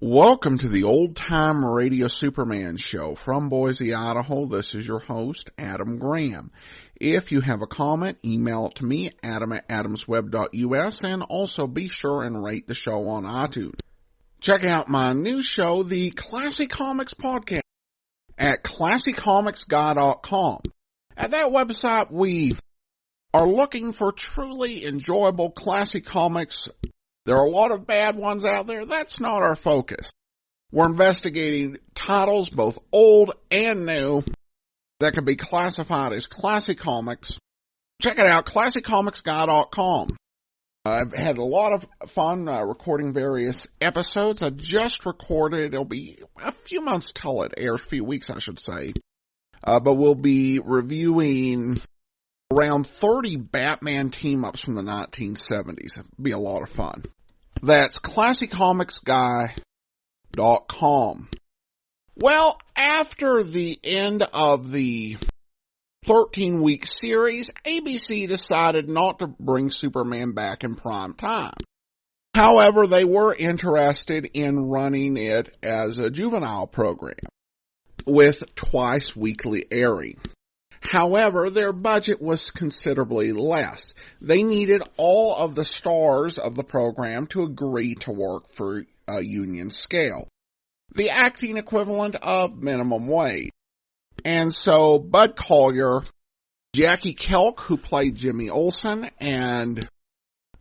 Welcome to the Old Time Radio Superman Show from Boise, Idaho. This is your host, Adam Graham. If you have a comment, email it to me, adam@adamsweb.us, and also be sure and rate the show on iTunes. Check out my new show, the Classic Comics Podcast, at classiccomicsguy.com. At that website, we are looking for truly enjoyable classic comics. There are a lot of bad ones out there. That's not our focus. We're investigating titles, both old and new, that can be classified as classic comics. Check it out, classiccomicsguy.com. I've had a lot of fun recording various episodes. I just recorded, it'll be a few months till it airs, a few weeks I should say. But we'll be reviewing around 30 Batman team-ups from the 1970s. It'll be a lot of fun. That's classiccomicsguy.com. Well, after the end of the 13-week series, ABC decided not to bring Superman back in prime time. However, they were interested in running it as a juvenile program with twice weekly airing. However, their budget was considerably less. They needed all of the stars of the program to agree to work for a union scale, the acting equivalent of minimum wage. And so Bud Collyer, Jackie Kelk, who played Jimmy Olsen, and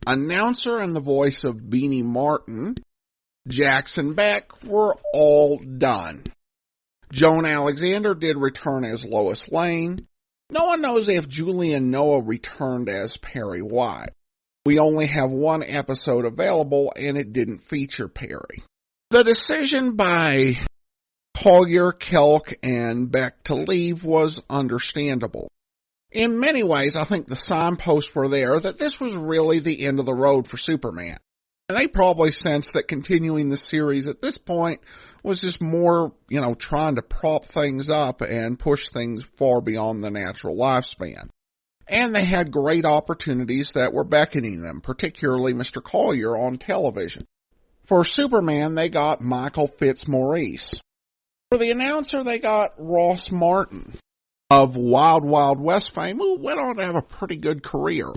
announcer and the voice of Beanie Martin, Jackson Beck, were all done. Joan Alexander did return as Lois Lane. No one knows if Julian Noah returned as Perry White. We only have one episode available, and it didn't feature Perry. The decision by Collyer, Kelk, and Beck to leave was understandable. In many ways, I think the signposts were there that this was really the end of the road for Superman. And they probably sensed that continuing the series at this point was just more, trying to prop things up and push things far beyond the natural lifespan. And they had great opportunities that were beckoning them, particularly Mr. Collyer on television. For Superman, they got Michael Fitzmaurice. For the announcer, they got Ross Martin of Wild Wild West fame, who went on to have a pretty good career.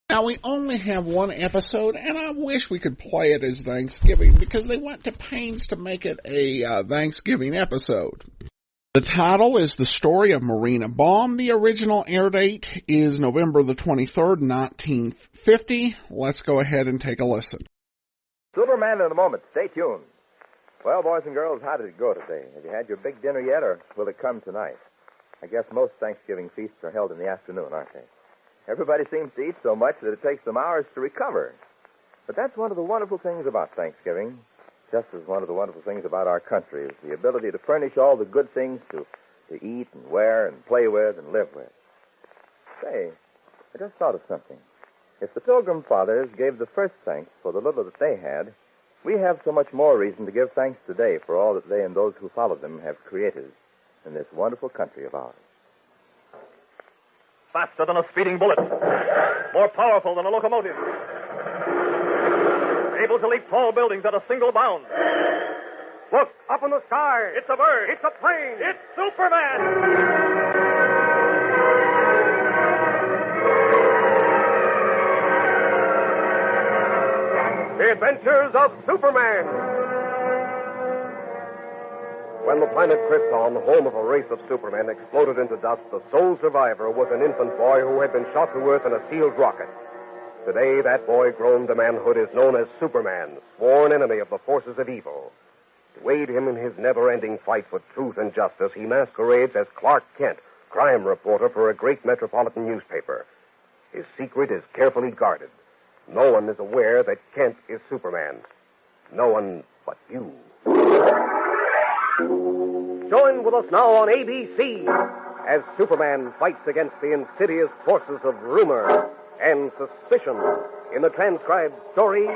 Now, we only have one episode, and I wish we could play it as Thanksgiving, because they went to pains to make it a Thanksgiving episode. The title is The Story of Marina Baum. The original air date is November the 23rd, 1950. Let's go ahead and take a listen. Superman in a moment. Stay tuned. Well, boys and girls, how did it go today? Have you had your big dinner yet, or will it come tonight? I guess most Thanksgiving feasts are held in the afternoon, aren't they? Everybody seems to eat so much that it takes them hours to recover. But that's one of the wonderful things about Thanksgiving, just as one of the wonderful things about our country is the ability to furnish all the good things to eat and wear and play with and live with. Say, I just thought of something. If the Pilgrim Fathers gave the first thanks for the little that they had, we have so much more reason to give thanks today for all that they and those who followed them have created in this wonderful country of ours. Faster than a speeding bullet. More powerful than a locomotive. Able to leap tall buildings at a single bound. Look, up in the sky. It's a bird. It's a plane. It's Superman! The Adventures of Superman. When the planet Krypton, home of a race of Supermen, exploded into dust, the sole survivor was an infant boy who had been shot to earth in a sealed rocket. Today, that boy grown to manhood is known as Superman, sworn enemy of the forces of evil. To aid him in his never-ending fight for truth and justice, he masquerades as Clark Kent, crime reporter for a great metropolitan newspaper. His secret is carefully guarded. No one is aware that Kent is Superman. No one but you. Join with us now on ABC as Superman fights against the insidious forces of rumor and suspicion in the transcribed story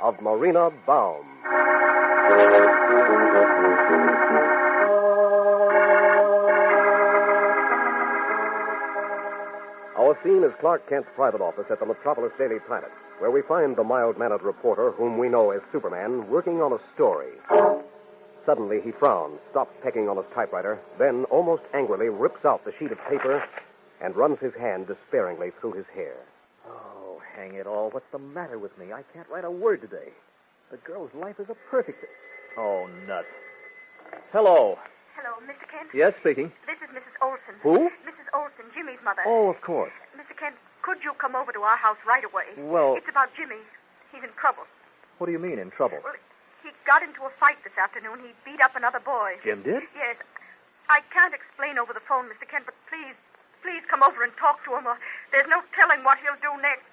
of Marina Baum. Our scene is Clark Kent's private office at the Metropolis Daily Planet, where we find the mild-mannered reporter, whom we know as Superman, working on a story. Suddenly, he frowns, stops pecking on his typewriter, then, almost angrily, rips out the sheet of paper and runs his hand despairingly through his hair. Oh, hang it all. What's the matter with me? I can't write a word today. The girl's life is a perfect... Oh, nuts. Hello. Hello, Mr. Kent? Yes, speaking. This is Mrs. Olson. Who? Mrs. Olson, Jimmy's mother. Oh, of course. Mr. Kent, could you come over to our house right away? Well... It's about Jimmy. He's in trouble. What do you mean, in trouble? Well, he got into a fight this afternoon. He beat up another boy. Jim did? Yes. I can't explain over the phone, Mr. Kent, but please come over and talk to him, or there's no telling what he'll do next.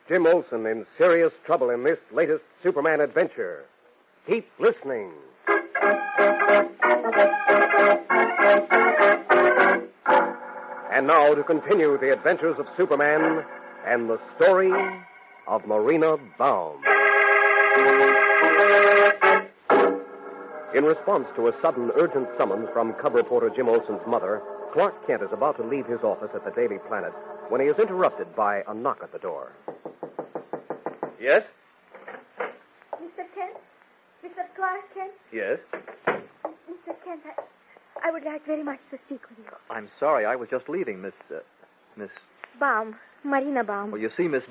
Jim Olsen in serious trouble in this latest Superman adventure. Keep listening. And now to continue the adventures of Superman and the story of Marina Baum. In response to a sudden urgent summons from cub reporter Jim Olsen's mother, Clark Kent is about to leave his office at the Daily Planet when he is interrupted by a knock at the door. Yes? Mr. Kent? Mr. Clark Kent? Yes? Mr. Kent, I would like very much to speak with you. I'm sorry, I was just leaving, Miss... Baum. Marina Baum. Well, you see, Miss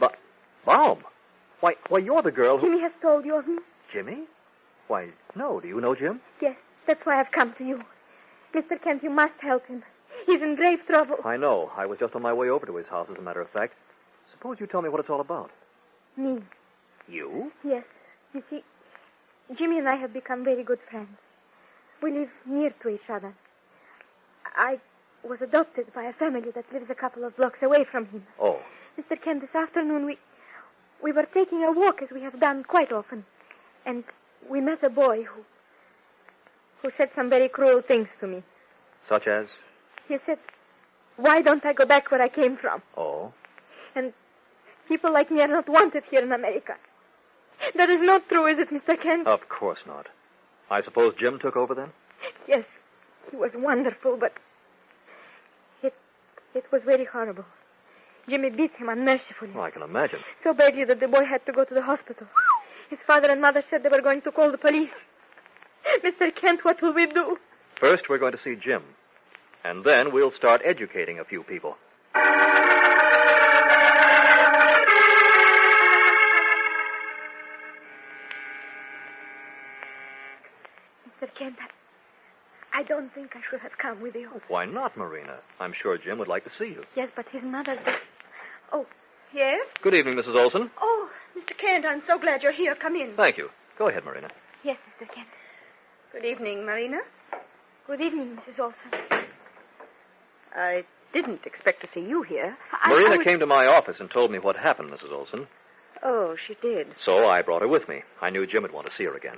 Baum? Why, you're the girl who... Jimmy has told you of me? Jimmy? Why, no. Do you know Jim? Yes, that's why I've come to you. Mr. Kent, you must help him. He's in grave trouble. I know. I was just on my way over to his house, as a matter of fact. Suppose you tell me what it's all about. Me? You? Yes. You see, Jimmy and I have become very good friends. We live near to each other. I was adopted by a family that lives a couple of blocks away from him. Oh. Mr. Kent, this afternoon we were taking a walk, as we have done quite often. And we met a boy who said some very cruel things to me. Such as? He said, why don't I go back where I came from? Oh. And people like me are not wanted here in America. That is not true, is it, Mr. Kent? Of course not. I suppose Jim took over then? Yes, he was wonderful, but it was very horrible. Jimmy beat him unmercifully. Well, I can imagine. So badly that the boy had to go to the hospital. His father and mother said they were going to call the police. Mr. Kent, what will we do? First, we're going to see Jim. And then we'll start educating a few people. Mr. Kent, I don't think I should have come with you. Why not, Marina? I'm sure Jim would like to see you. Yes, but his mother... Oh, yes? Good evening, Mrs. Olson. Oh, Mr. Kent, I'm so glad you're here. Come in. Thank you. Go ahead, Marina. Yes, Mr. Kent. Good evening, Marina. Good evening, Mrs. Olson. I didn't expect to see you here. Marina came to my office and told me what happened, Mrs. Olson. Oh, she did. So I brought her with me. I knew Jim would want to see her again.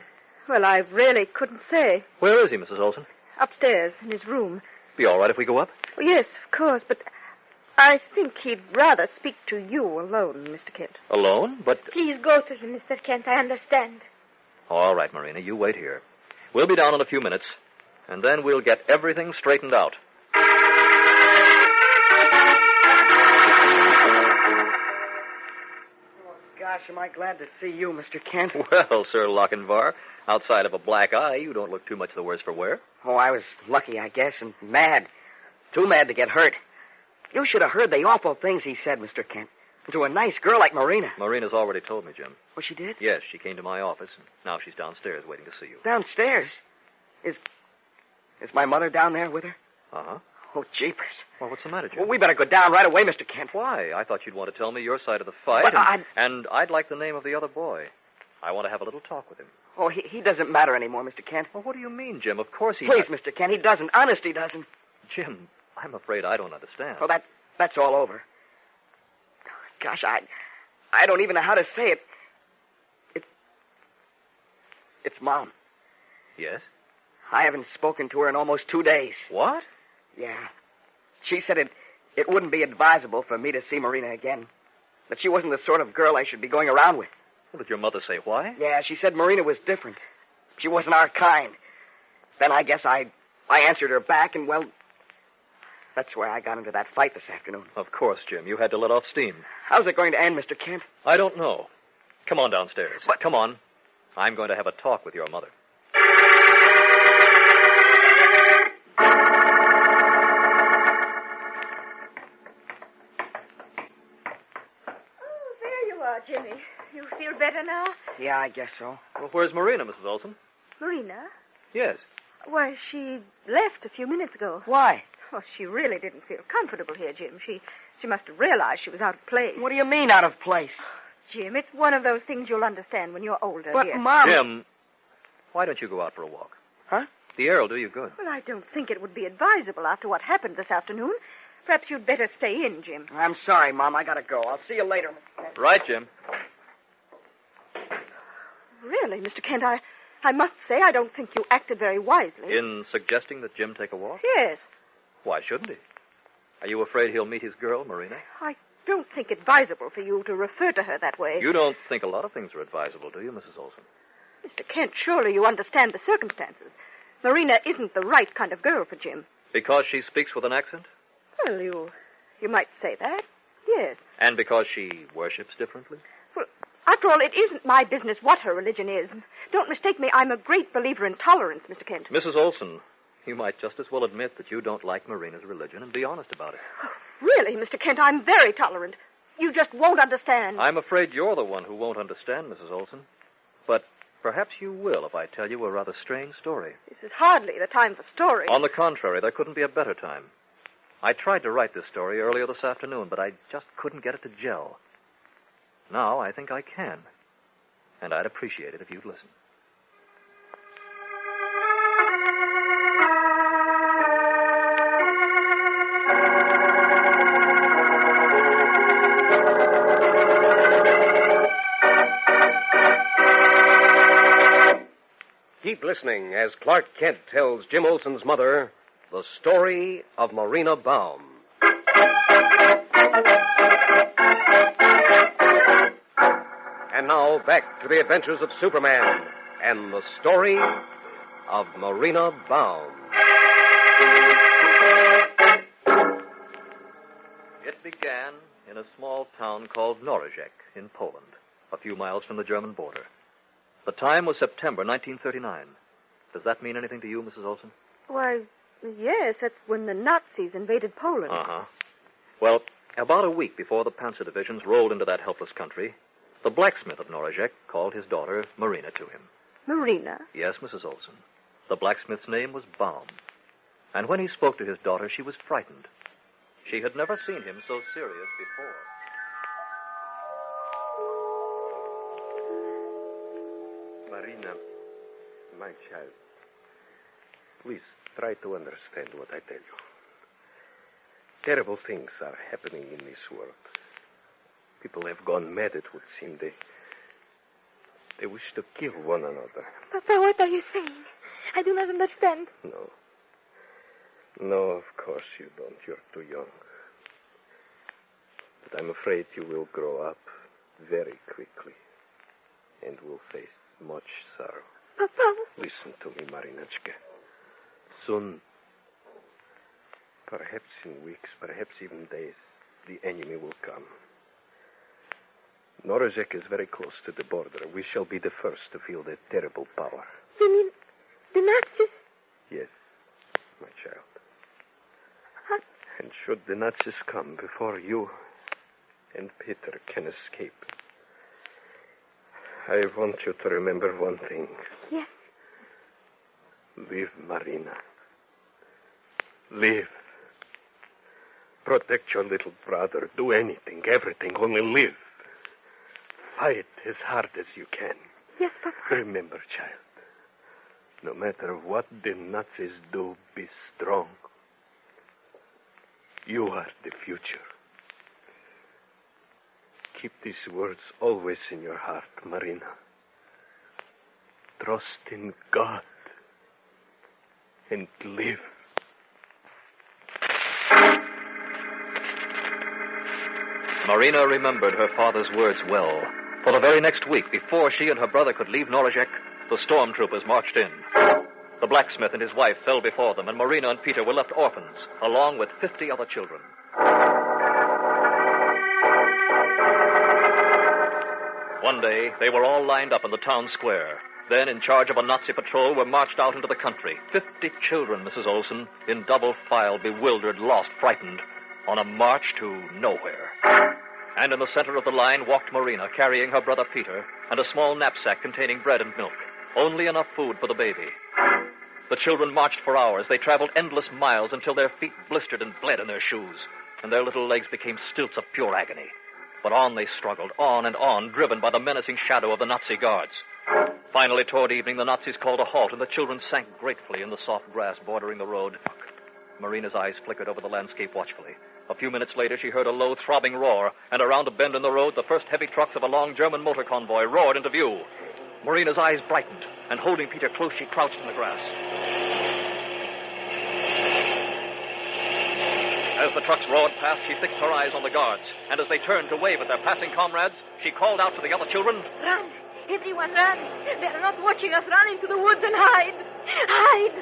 Well, I really couldn't say. Where is he, Mrs. Olson? Upstairs, in his room. Be all right if we go up? Oh, yes, of course, but I think he'd rather speak to you alone, Mr. Kent. Alone? But... Please go to him, Mr. Kent. I understand. All right, Marina, you wait here. We'll be down in a few minutes, and then we'll get everything straightened out. Gosh, am I glad to see you, Mr. Kent. Well, Sir Lochinvar, outside of a black eye, you don't look too much the worse for wear. Oh, I was lucky, I guess, and mad. Too mad to get hurt. You should have heard the awful things he said, Mr. Kent. To a nice girl like Marina. Marina's already told me, Jim. Oh, she did? Yes, she came to my office, and now she's downstairs waiting to see you. Downstairs? Is my mother down there with her? Uh-huh. Oh, jeepers. Well, what's the matter, Jim? Well, we better go down right away, Mr. Kent. Why? I thought you'd want to tell me your side of the fight. But and I'd like the name of the other boy. I want to have a little talk with him. Oh, he doesn't matter anymore, Mr. Kent. Well, what do you mean, Jim? Of course he... Please, Mr. Kent, he doesn't. Honest, he doesn't. Jim, I'm afraid I don't understand. Well, that's all over. Gosh, I don't even know how to say it. It's Mom. Yes? I haven't spoken to her in almost 2 days. What? Yeah. She said it wouldn't be advisable for me to see Marina again. That she wasn't the sort of girl I should be going around with. Well, did your mother say why? Yeah, she said Marina was different. She wasn't our kind. Then I guess I answered her back, and, well, that's where I got into that fight this afternoon. Of course, Jim. You had to let off steam. How's it going to end, Mr. Kent? I don't know. Come on downstairs. But... Come on. I'm going to have a talk with your mother. Jimmy, you feel better now? Yeah, I guess so. Well, where's Marina, Mrs. Olson? Marina? Yes. Why, she left a few minutes ago. Why? Oh, she really didn't feel comfortable here, Jim. She must have realized she was out of place. What do you mean, out of place? Jim, it's one of those things you'll understand when you're older. But, dear. Mom... Jim, why don't you go out for a walk? Huh? The air will do you good. Well, I don't think it would be advisable after what happened this afternoon. Perhaps you'd better stay in, Jim. I'm sorry, Mom. I gotta go. I'll see you later. Right, Jim. Really, Mr. Kent, I must say I don't think you acted very wisely. In suggesting that Jim take a walk? Yes. Why shouldn't he? Are you afraid he'll meet his girl, Marina? I don't think it advisable for you to refer to her that way. You don't think a lot of things are advisable, do you, Mrs. Olson? Mr. Kent, surely you understand the circumstances. Marina isn't the right kind of girl for Jim. Because she speaks with an accent? Well, you might say that, yes. And because she worships differently? Well, after all, it isn't my business what her religion is. Don't mistake me, I'm a great believer in tolerance, Mr. Kent. Mrs. Olson, you might just as well admit that you don't like Marina's religion and be honest about it. Oh, really, Mr. Kent, I'm very tolerant. You just won't understand. I'm afraid you're the one who won't understand, Mrs. Olson. But perhaps you will if I tell you a rather strange story. This is hardly the time for stories. On the contrary, there couldn't be a better time. I tried to write this story earlier this afternoon, but I just couldn't get it to gel. Now I think I can. And I'd appreciate it if you'd listen. Keep listening as Clark Kent tells Jim Olson's mother the story of Marina Baum. And now back to the adventures of Superman and the story of Marina Baum. It began in a small town called Norizhek in Poland, a few miles from the German border. The time was September 1939. Does that mean anything to you, Mrs. Olson? Why, yes, that's when the Nazis invaded Poland. Uh-huh. Well, about a week before the Panzer divisions rolled into that helpless country, the blacksmith of Norizhek called his daughter Marina to him. Marina? Yes, Mrs. Olson. The blacksmith's name was Baum. And when he spoke to his daughter, she was frightened. She had never seen him so serious before. Marina, my child, please try to understand what I tell you. Terrible things are happening in this world. People have gone mad, it would seem. They wish to kill one another. Papa, what are you saying? I do not understand. No, of course you don't. You're too young. But I'm afraid you will grow up very quickly and will face much sorrow. Papa. Listen to me, Marinachka. Soon, perhaps in weeks, perhaps even days, the enemy will come. Norizhek is very close to the border. We shall be the first to feel their terrible power. You mean the Nazis? Yes, my child. And should the Nazis come before you and Peter can escape, I want you to remember one thing. Yes. Live, Marina. Live. Protect your little brother. Do anything, everything, only live. Fight as hard as you can. Yes, Papa. Remember, child, no matter what the Nazis do, be strong. You are the future. Keep these words always in your heart, Marina. Trust in God and live. Marina remembered her father's words well, For the very next week, before she and her brother could leave Norizhek, the stormtroopers marched in. The blacksmith and his wife fell before them, and Marina and Peter were left orphans, along with 50 other children. One day, they were all lined up in the town square. Then, in charge of a Nazi patrol, were marched out into the country. 50 children, Mrs. Olson, in double file, bewildered, lost, frightened, on a march to nowhere. And in the center of the line walked Marina, carrying her brother Peter, and a small knapsack containing bread and milk. Only enough food for the baby. The children marched for hours. They traveled endless miles until their feet blistered and bled in their shoes, and their little legs became stilts of pure agony. But on they struggled, on and on, driven by the menacing shadow of the Nazi guards. Finally, toward evening, the Nazis called a halt, and the children sank gratefully in the soft grass bordering the road. Marina's eyes flickered over the landscape watchfully. A few minutes later, she heard a low, throbbing roar, and around a bend in the road, the first heavy trucks of a long German motor convoy roared into view. Marina's eyes brightened, and holding Peter close, she crouched in the grass. As the trucks roared past, she fixed her eyes on the guards, and as they turned to wave at their passing comrades, she called out to the other children, Run! Everyone run! They're not watching us. Run into the woods and hide! Hide!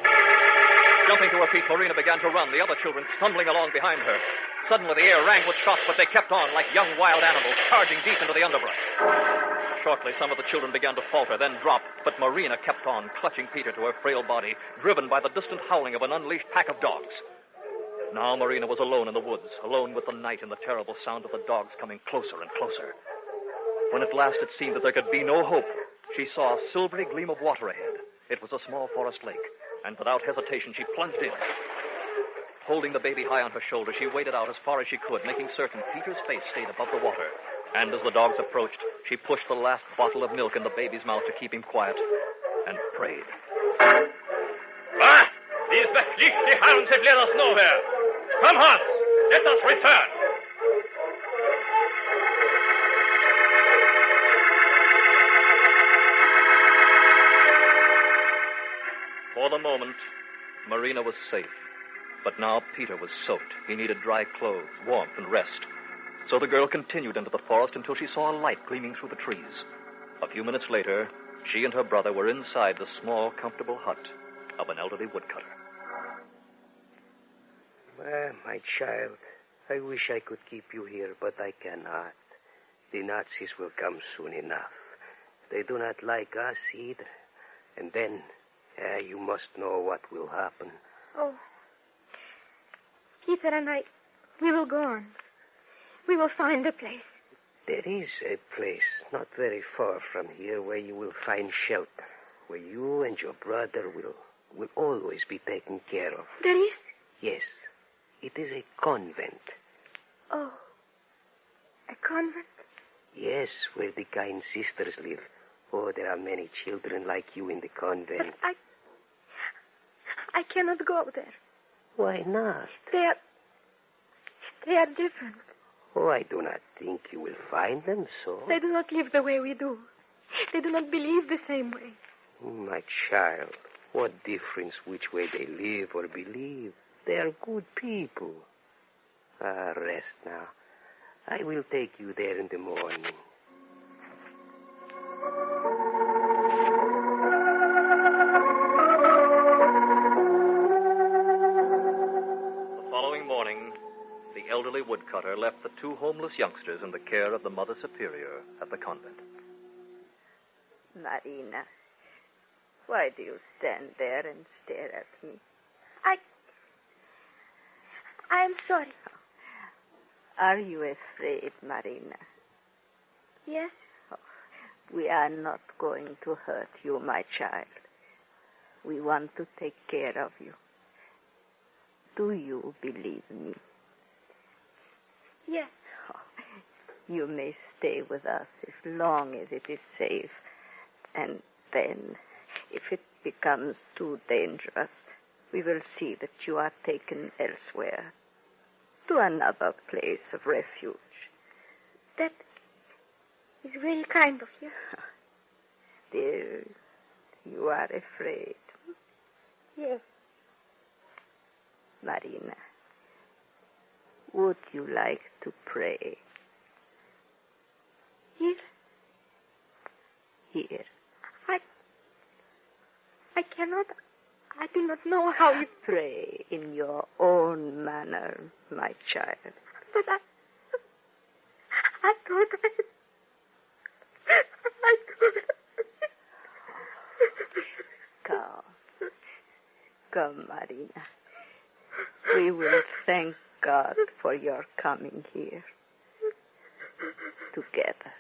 Jumping to her feet, Marina began to run, the other children stumbling along behind her. Suddenly, the air rang with shots, but they kept on like young wild animals, charging deep into the underbrush. Shortly, some of the children began to falter, then drop, but Marina kept on, clutching Peter to her frail body, driven by the distant howling of an unleashed pack of dogs. Now Marina was alone in the woods, alone with the night and the terrible sound of the dogs coming closer and closer. When at last it seemed that there could be no hope, she saw a silvery gleam of water ahead. It was a small forest lake, and without hesitation she plunged in. Holding the baby high on her shoulder, she waded out as far as she could, making certain Peter's face stayed above the water. And as the dogs approached, she pushed the last bottle of milk in the baby's mouth to keep him quiet, and prayed. Ah! These verfliegte hounds have led us nowhere. Come, Hans, let us return. For the moment, Marina was safe. But now Peter was soaked. He needed dry clothes, warmth, and rest. So the girl continued into the forest until she saw a light gleaming through the trees. A few minutes later, she and her brother were inside the small, comfortable hut of an elderly woodcutter. My child, I wish I could keep you here, but I cannot. The Nazis will come soon enough. They do not like us either. And then, you must know what will happen. Oh. Peter and I, we will go on. We will find a place. There is a place not very far from here where you will find shelter, where you and your brother will always be taken care of. There is? Yes. It is a convent. Oh. A convent? Yes, where the kind sisters live. Oh, there are many children like you in the convent. But I cannot go there. Why not? They are different. Oh, I do not think you will find them so. They do not live the way we do. They do not believe the same way. My child, what difference which way they live or believe? They are good people. Rest now. I will take you there in the morning. The following morning, the elderly woodcutter left the two homeless youngsters in the care of the Mother Superior at the convent. Marina, why do you stand there and stare at me? I am sorry. Are you afraid, Marina? Yes? Oh, we are not going to hurt you, my child. We want to take care of you. Do you believe me? Yes. Oh, you may stay with us as long as it is safe. And then, if it becomes too dangerous, we will see that you are taken elsewhere, to another place of refuge. That is very kind of you. Dear, you are afraid. Yes. Marina, would you like to pray? Here? here. I cannot. I do not know how you... Pray in your own manner, my child. But I thought I could. Come, Marina. We will thank God for your coming here. Together.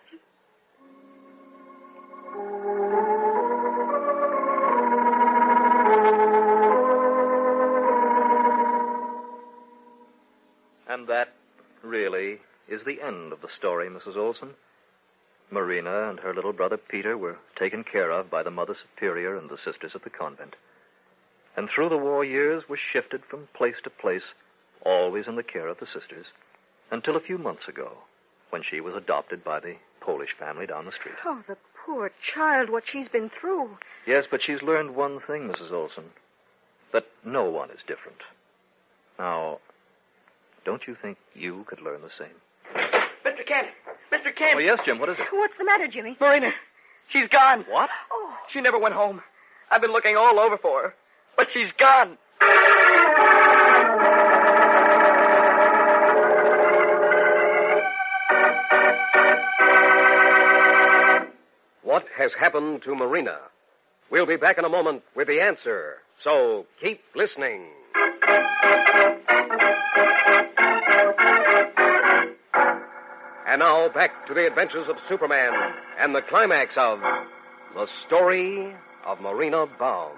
And that, really, is the end of the story, Mrs. Olson. Marina and her little brother Peter were taken care of by the Mother Superior and the sisters at the convent. And through the war years were shifted from place to place, always in the care of the sisters, until a few months ago, when she was adopted by the Polish family down the street. Oh, the poor child, what she's been through. Yes, but she's learned one thing, Mrs. Olson, that no one is different. Now, don't you think you could learn the same? Mr. Kent! Mr. Kent! Oh, yes, Jim, what is it? What's the matter, Jimmy? Marina, she's gone. What? Oh. She never went home. I've been looking all over for her, but she's gone. What has happened to Marina? We'll be back in a moment with the answer, so keep listening. And now back to the adventures of Superman and the climax of The Story of Marina Baum.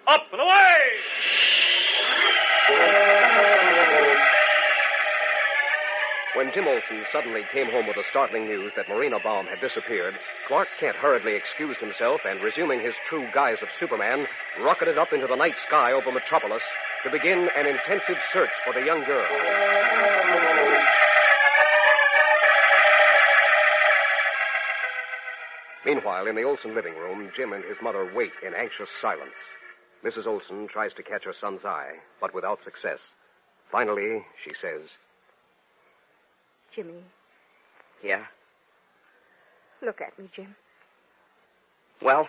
Up and away! When Jim Olsen suddenly came home with the startling news that Marina Baum had disappeared, Clark Kent hurriedly excused himself and, resuming his true guise of Superman, rocketed up into the night sky over Metropolis to begin an intensive search for the young girl. Meanwhile, in the Olsen living room, Jim and his mother wait in anxious silence. Mrs. Olsen tries to catch her son's eye, but without success. Finally, she says, Jimmy, Yeah? look at me, Jim. Well,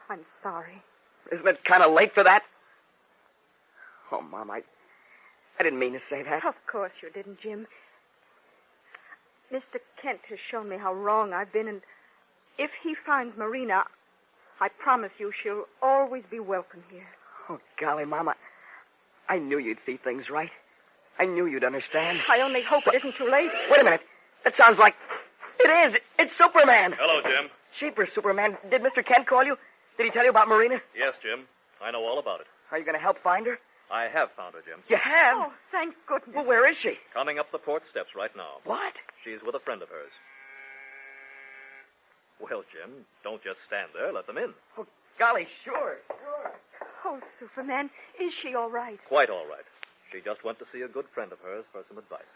I'm sorry. isn't it kind of late for that? Oh, Mom, I didn't mean to say that. Of course you didn't, Jim. Mr. Kent has shown me how wrong I've been, and if he finds Marina, I promise you she'll always be welcome here. Oh, golly, Mama, I knew you'd see things right. I knew you'd understand. I only hope it isn't too late. Wait a minute. That sounds like... It is. It's Superman. Hello, Jim. Jeepers, Superman. Did Mr. Kent call you? Did he tell you about Marina? Yes, Jim. I know all about it. Are you going to help find her? I have found her, Jim. You have? Oh, thank goodness. Well, where is she? Coming up the porch steps right now. What? She's with a friend of hers. Well, Jim, don't just stand there. Let them in. Oh, golly, sure. Oh, Superman, is she all right? Quite all right. She just went to see a good friend of hers for some advice.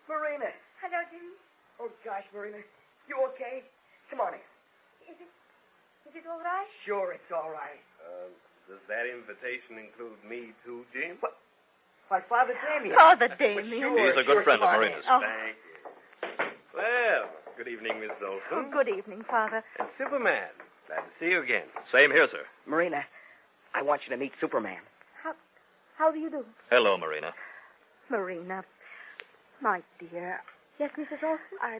Marina. Hello, Jimmy. Oh, gosh, Marina. You okay? Come on in. Is it all right? Sure, it's all right. Does that invitation include me, too, Jim? What? Why, Father Damien. Father Damien. He's a good friend of Marina's. Oh. Thank you. Well, good evening, Miss Oh, Olson. good evening, Father. And Superman. Glad to see you again. Same here, sir. Marina, I want you to meet Superman. How do you do? Hello, Marina. Marina, my dear, Yes, Mrs. Olsen?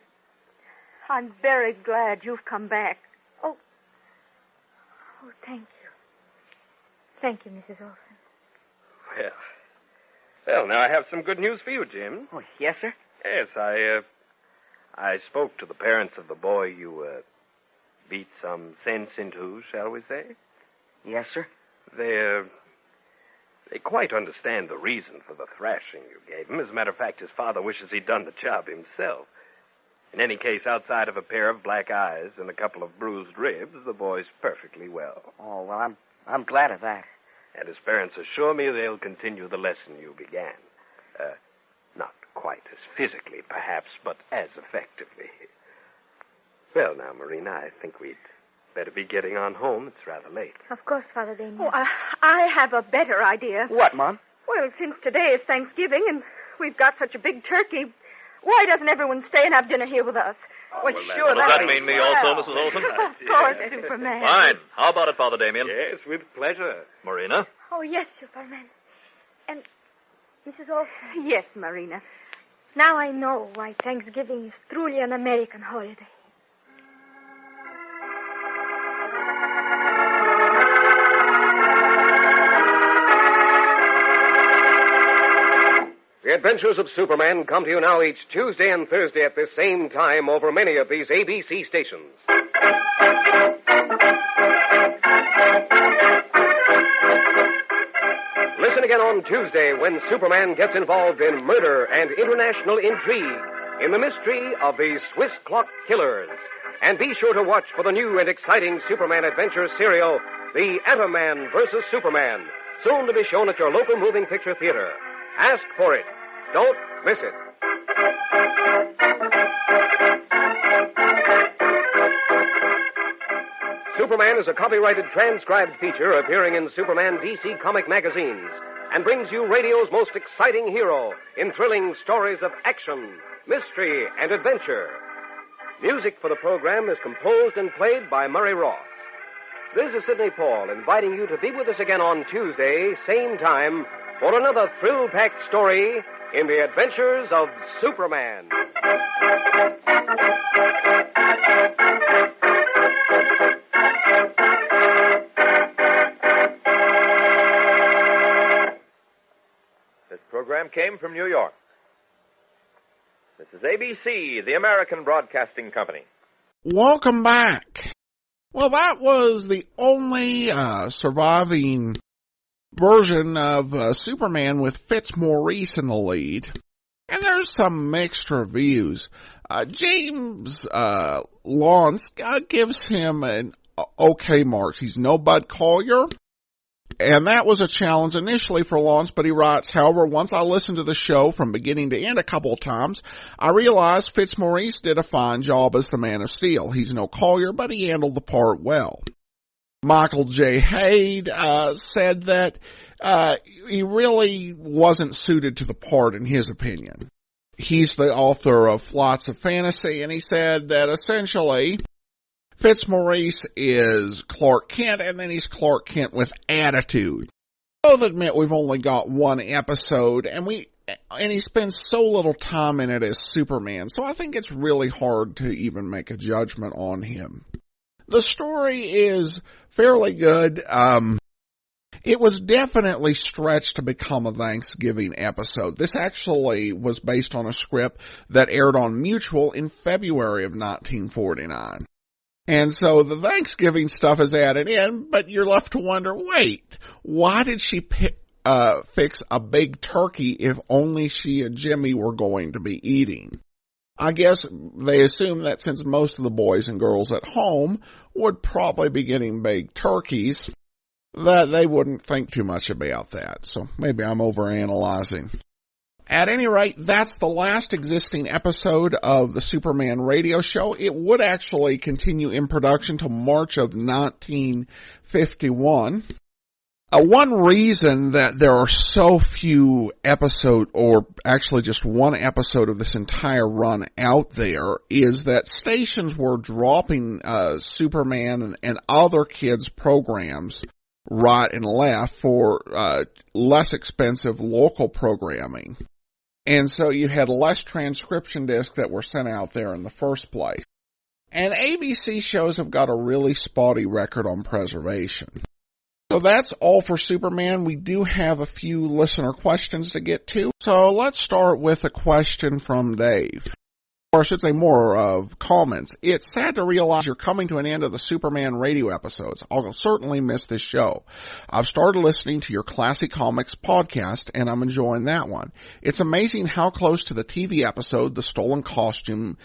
I'm very glad you've come back. Oh, thank you. Thank you, Mrs. Olsen. Well, now I have some good news for you, Jim. Oh, yes, sir? Yes, I spoke to the parents of the boy you, beat some sense into, shall we say? Yes, sir. They quite understand the reason for the thrashing you gave him. As a matter of fact, his father wishes he'd done the job himself. In any case, outside of a pair of black eyes and a couple of bruised ribs, the boy's perfectly well. Oh, well, I'm glad of that. And his parents assure me they'll continue the lesson you began. Not quite as physically, perhaps, but as effectively. Well, now, Marina, I think we'd better be getting on home. It's rather late. Of course, Father Damien. Oh, I have a better idea. What, Mom? Well, since today is Thanksgiving and we've got such a big turkey, Why doesn't everyone stay and have dinner here with us? Well, sure, Does that mean me also, Mrs. Olson? Of course, Superman. Fine. How about it, Father Damien? Yes, with pleasure. Marina? Oh, yes, Superman. And Mrs. Olson. Yes, Marina. Now I know why Thanksgiving is truly an American holiday. The Adventures of Superman come to you now each Tuesday and Thursday at this same time over many of these ABC stations. Listen again on Tuesday when Superman gets involved in murder and international intrigue in the mystery of the Swiss Clock Killers. And be sure to watch for the new and exciting Superman adventure serial, The Atom-Man vs. Superman, soon to be shown at your local moving picture theater. Ask for it. Don't miss it. Superman is a copyrighted transcribed feature appearing in Superman DC comic magazines and brings you radio's most exciting hero in thrilling stories of action, mystery, and adventure. Music for the program is composed and played by Murray Ross. This is Sidney Paul inviting you to be with us again on Tuesday, same time, for another thrill-packed story in the Adventures of Superman. This program came from New York. This is ABC, the American Broadcasting Company. Welcome back. Well, that was the only surviving version of Superman with Fitzmaurice in the lead. And there's some mixed reviews. James Lawrence gives him an okay marks. He's no Bud Collyer. And that was a challenge initially for Lawrence, but he writes, however, once I listened to the show from beginning to end a couple of times, I realized Fitzmaurice did a fine job as the Man of Steel. He's no Collyer, but he handled the part well. Michael J. Haid said that he really wasn't suited to the part in his opinion. He's the author of Flights of Fantasy, and he said that essentially Fitzmaurice is Clark Kent, and then he's Clark Kent with attitude. Both admit we've only got one episode, and he spends so little time in it as Superman, so I think it's really hard to even make a judgment on him. The story is fairly good. It was definitely stretched to become a Thanksgiving episode. This actually was based on a script that aired on Mutual in February of 1949. And so the Thanksgiving stuff is added in, but you're left to wonder, wait, why did she fix a big turkey if only she and Jimmy were going to be eating? I guess they assume that since most of the boys and girls at home would probably be getting big turkeys, that they wouldn't think too much about that. So maybe I'm overanalyzing. At any rate, that's the last existing episode of the Superman radio show. It would actually continue in production till March of 1951. One reason that there are so few episodes, or actually just one episode of this entire run out there, is that stations were dropping Superman and other kids' programs right and left for less expensive local programming. And so you had less transcription discs that were sent out there in the first place. And ABC shows have got a really spotty record on preservation. So that's all for Superman. We do have a few listener questions to get to. So let's start with a question from Dave. Or I should say more of comments. It's sad to realize you're coming to an end of the Superman radio episodes. I'll certainly miss this show. I've started listening to your Classic Comics podcast, and I'm enjoying that one. It's amazing how close to the TV episode, The Stolen Costume,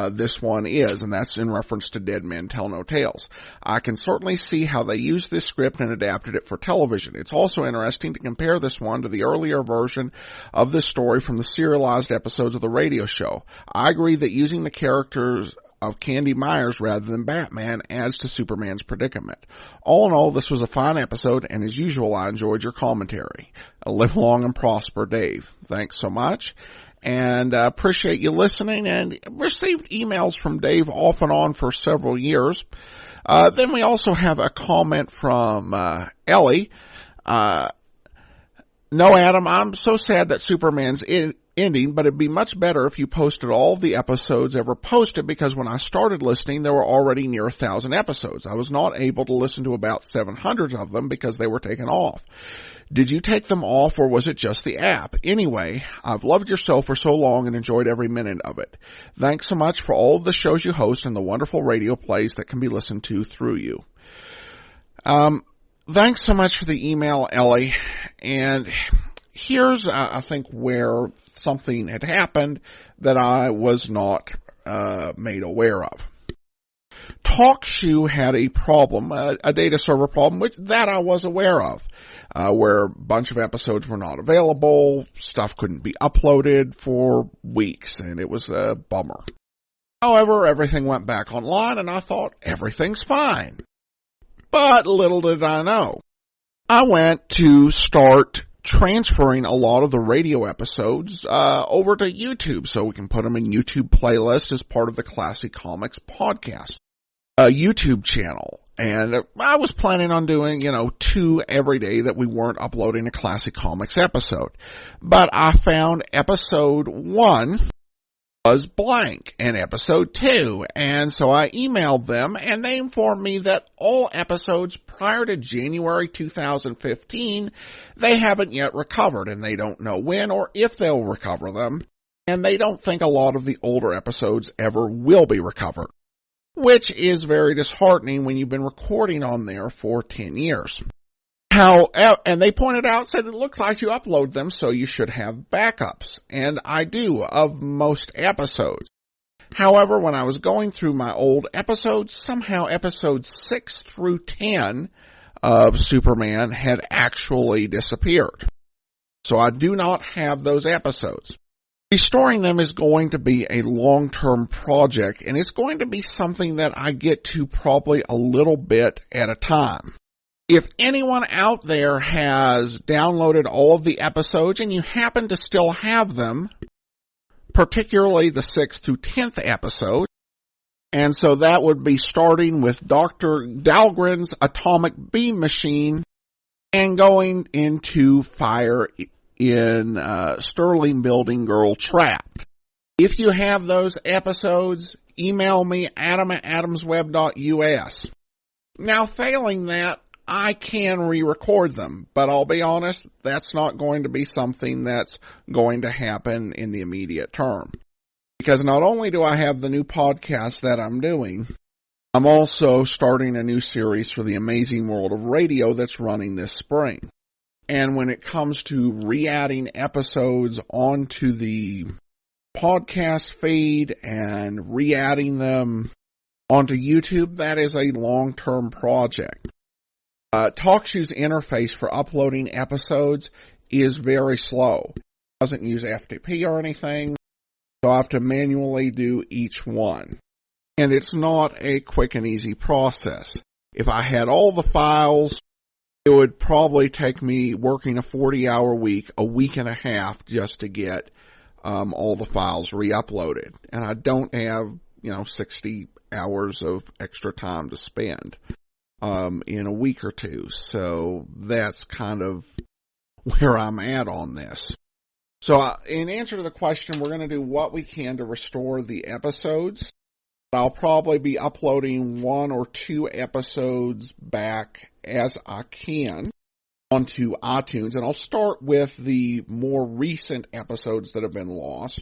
this one is, and that's in reference to Dead Men Tell No Tales. I can certainly see how they used this script and adapted it for television. It's also interesting to compare this one to the earlier version of this story from the serialized episodes of the radio show. I agree that using the characters of Candy Myers rather than Batman adds to Superman's predicament. All in all, this was a fine episode, and as usual, I enjoyed your commentary. Live long and prosper, Dave. Thanks so much. and appreciate you listening, and received emails from Dave off and on for several years. Then we also have a comment from Ellie. No, Adam, I'm so sad that Superman's ending, but it'd be much better if you posted all the episodes ever posted, because when I started listening, there were already near 1,000 episodes. I was not able to listen to about 700 of them because they were taken off. Did you take them off, or was it just the app? Anyway, I've loved your show for so long and enjoyed every minute of it. Thanks so much for all of the shows you host and the wonderful radio plays that can be listened to through you. Thanks so much for the email, Ellie. And here's, I think, where something had happened that I was not made aware of. TalkShoe had a problem, a data server problem, that I was aware of. Where a bunch of episodes were not available, stuff couldn't be uploaded for weeks, and it was a bummer. However, everything went back online, and I thought, everything's fine. But little did I know. I went to start transferring a lot of the radio episodes over to YouTube, so we can put them in YouTube playlist as part of the Classic Comics podcast YouTube channel. And I was planning on doing, 2 every day that we weren't uploading a Classic Comics episode. But I found episode 1 was blank and episode 2. And so I emailed them, and they informed me that all episodes prior to January 2015, they haven't yet recovered, and they don't know when or if they'll recover them. And they don't think a lot of the older episodes ever will be recovered, which is very disheartening when you've been recording on there for 10 years. And they pointed out, said it looks like you upload them, so you should have backups. And I do, of most episodes. However, when I was going through my old episodes, somehow episodes 6 through 10 of Superman had actually disappeared. So I do not have those episodes. Restoring them is going to be a long-term project, and it's going to be something that I get to probably a little bit at a time. If anyone out there has downloaded all of the episodes and you happen to still have them, particularly the 6th through 10th episode, and so that would be starting with Dr. Dahlgren's atomic beam machine and going into Fire in Sterling Building Girl Trapped. If you have those episodes, email me, adam@adamsweb.us. Now, failing that, I can re-record them, but I'll be honest, that's not going to be something that's going to happen in the immediate term. Because not only do I have the new podcast that I'm doing, I'm also starting a new series for the Amazing World of Radio that's running this spring. And when it comes to re-adding episodes onto the podcast feed and re-adding them onto YouTube, that is a long-term project. TalkShoe's interface for uploading episodes is very slow. It doesn't use FTP or anything, so I have to manually do each one. And it's not a quick and easy process. If I had all the files, it would probably take me working a 40-hour week, a week and a half, just to get all the files re-uploaded. And I don't have, 60 hours of extra time to spend in a week or two. So that's kind of where I'm at on this. So in answer to the question, we're going to do what we can to restore the episodes. I'll probably be uploading 1 or 2 episodes back as I can onto iTunes. And I'll start with the more recent episodes that have been lost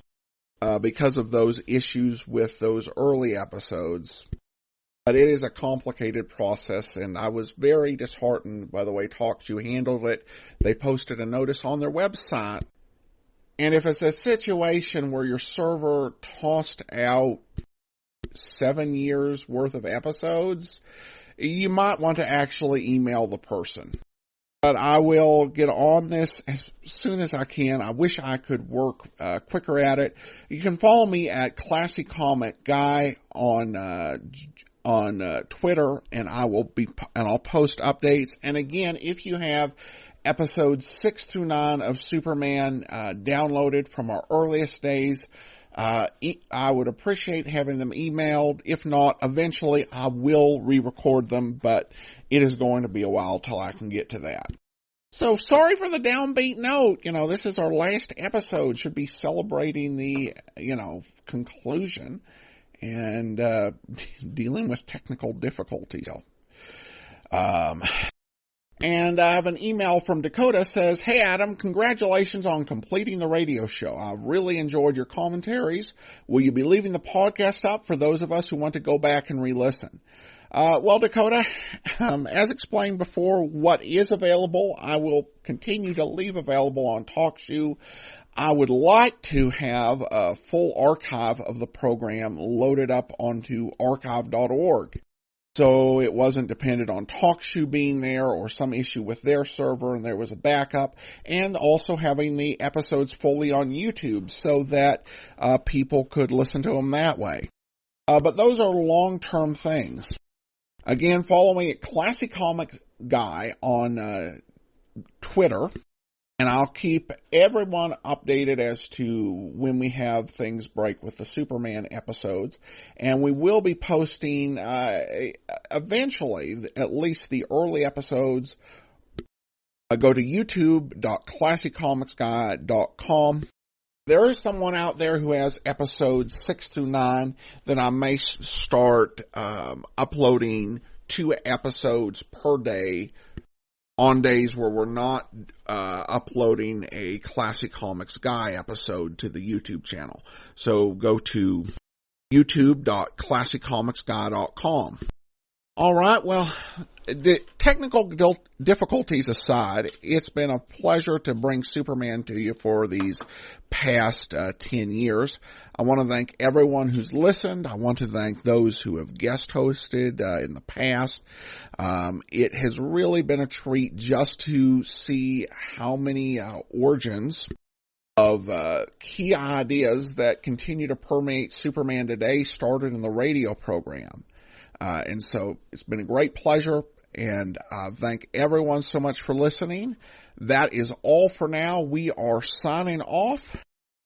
because of those issues with those early episodes. But it is a complicated process, and I was very disheartened by the way TalkShoe handled it. They posted a notice on their website. And if it's a situation where your server tossed out 7 years worth of episodes, you might want to actually email the person. But I will get on this as soon as I can. I wish I could work quicker at it. You can follow me at Classic Comic Guy on Twitter, and I'll post updates. And again, if you have episodes 6 through 9 of Superman downloaded from our earliest days. I would appreciate having them emailed. If not, eventually I will re-record them, but it is going to be a while till I can get to that. So sorry for the downbeat note. This is our last episode. Should be celebrating the, conclusion and dealing with technical difficulties. And I have an email from Dakota says, "Hey Adam, congratulations on completing the radio show. I really enjoyed your commentaries. Will you be leaving the podcast up for those of us who want to go back and re-listen?" Well, Dakota, as explained before, what is available, I will continue to leave available on TalkShoe. I would like to have a full archive of the program loaded up onto archive.org. So it wasn't dependent on TalkShoe being there or some issue with their server and there was a backup, and also having the episodes fully on YouTube so that people could listen to them that way. But those are long-term things. Again, follow me at Classic Comics Guy on Twitter, and I'll keep everyone updated as to when we have things break with the Superman episodes. And we will be posting, eventually, at least the early episodes. Go to youtube.classiccomicsguy.com. There is someone out there who has episodes 6 through 9 that I may start uploading 2 episodes per day on days where we're not uploading a Classic Comics Guy episode to the YouTube channel. So go to youtube.classiccomicsguy.com. All right, well, the technical difficulties aside, it's been a pleasure to bring Superman to you for these past 10 years. I want to thank everyone who's listened. I want to thank those who have guest hosted in the past. It has really been a treat just to see how many origins of key ideas that continue to permeate Superman today started in the radio program. And so it's been a great pleasure, and I thank everyone so much for listening. That is all for now. We are signing off.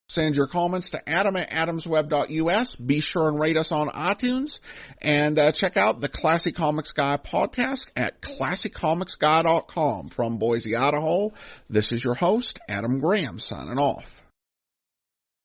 Send your comments to Adam at adamsweb.us. Be sure and rate us on iTunes, and check out the Classic Comics Guy podcast at classiccomicsguy.com. From Boise, Idaho, this is your host, Adam Graham, signing off.